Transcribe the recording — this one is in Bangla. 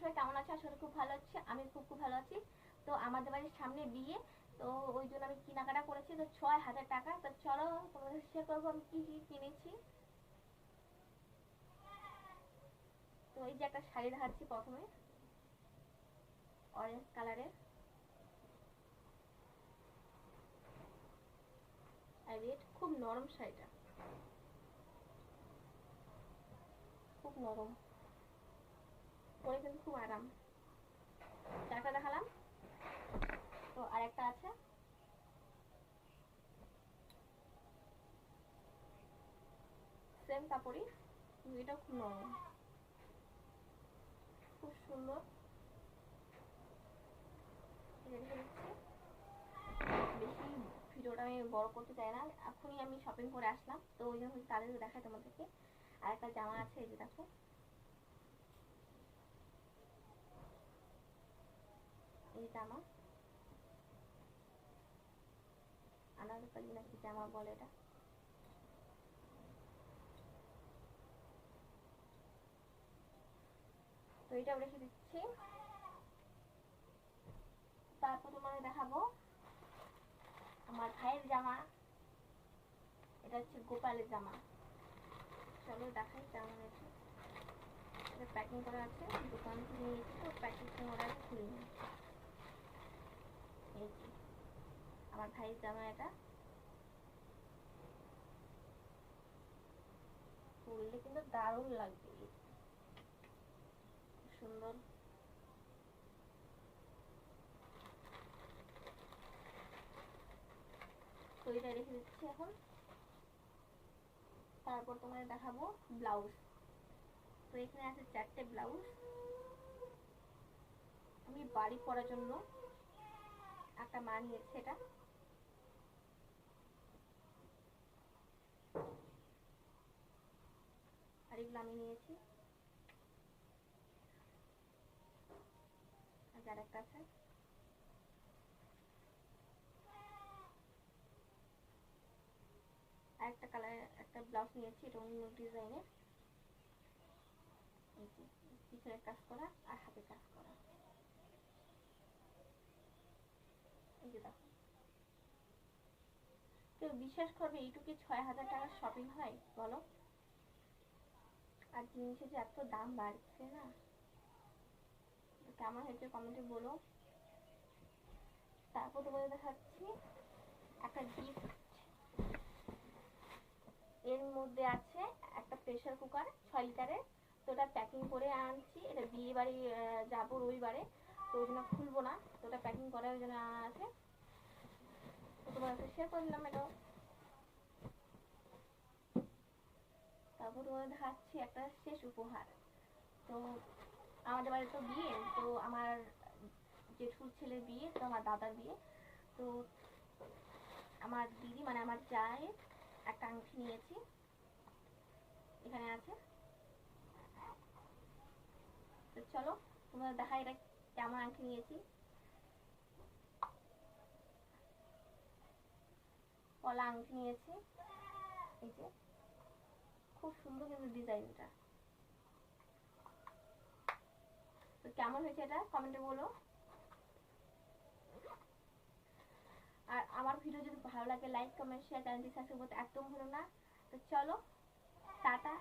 সবাই কেমন আছে? আসলে খুব ভালো আছি, আমি খুব ভালো আছি। তো আমাদের বাড়ির সামনে বিয়ে, তো ওই জন্য আমি কেনাকাটা করেছি তো ৬,০০০ টাকা। তো চলো তোমাদের শেয়ার করবো আমি কি কি কিনেছি। তো এই যে একটা শাড়ি দেখাচ্ছি প্রথমে, অরেঞ্জ কালারের, আর রেড। খুব নরম শাড়িটা, খুব নরম, পরে কিন্তু খুব আরাম। একটা দেখালাম, তো আরেকটা আছে, সেম কাপড়ই, এটাও খুব নরম, খুব সুন্দর। বেশি ভিডিওটা আমি বড় করতে চাই না, এখনই আমি শপিং করে আসলাম, তো ওই জন্য তাদের দেখাই তোমাদেরকে। আর একটা জামা আছে, এই যে দেখো, এই জামা, আনারকলি নাকি জামা বলে এটা। তো এটাও রেখে দিচ্ছি। তারপর তোমাদের দেখাবো আমার ভাইয়ের জামা, এটা হচ্ছে গোপালের জামা। চলো দেখাই কেমন আছে। এটা প্যাকিং করা আছে, দোকান থেকে নিয়েছি তো প্যাকিং করা খুলিনি। এই যে আমার ভাইয়ের জামা, এটা পরলে কিন্তু দারুণ লাগবে, সুন্দর। তো এটা রেখে দিচ্ছি এখন। তারপর তোমাদের দেখাবো ব্লাউজ। তো এখানে আছে 4টে ব্লাউজ, আমি বাড়ি পরার জন্য একটা মা নিয়েছে এটা, আর এগুলো আমি নিয়েছি। আর একটা আছে, আর একটা কালার একটা ব্লাউজ নিয়েছি, এটা অন্য ডিজাইনের। এই যে পিছনে কাজ করা আর হাতে কাজ করা, এই যে দেখো। কেউ বিশ্বাস করবে এইটুকু ৬,০০০ টাকার শপিং হয় বলো? আর জিনিসের যে এত দাম বাড়ছে না। কেমন হয়েছে কমেন্টে বলো। তারপর তোমাদের দেখাচ্ছি একটা গিফট, এর মধ্যে আছে একটা প্রেসার কুকার ৬ লিটারের। তো ওটা প্যাকিং করে আনছি, এটা বিয়ে বাড়ি যাবো রবিবারে, তো ওই জন্য খুলবো না, তো ওটা প্যাকিং করার জন্য আনা আছে, তো তোমার সাথে শেয়ার করলাম এটাও। তারপর তোমাদের দেখাচ্ছি একটা শেষ উপহার। তো আমাদের বাড়ি তো বিয়ে, তো আমার জেঠুর ছেলের বিয়ে, তো আমার দাদার বিয়ে, তো আমার দিদি মানে আমার জায়ের একটা আংটি নিয়েছি, এখানে আছে। তো চলো তোমাদের দেখা এটা কেমন আংটি নিয়েছি। কলা আংটি নিয়েছি, এই যে খুব সুন্দর কিন্তু ডিজাইনটা। তো কেমন হয়েছে এটা কমেন্টে বলো। আর আমার ভিডিও যদি ভালো লাগে লাইক কমেন্ট শেয়ার, চ্যানেলটি সাবস্ক্রাইব করতে একদম ভুলো না। তো চলো টাটা।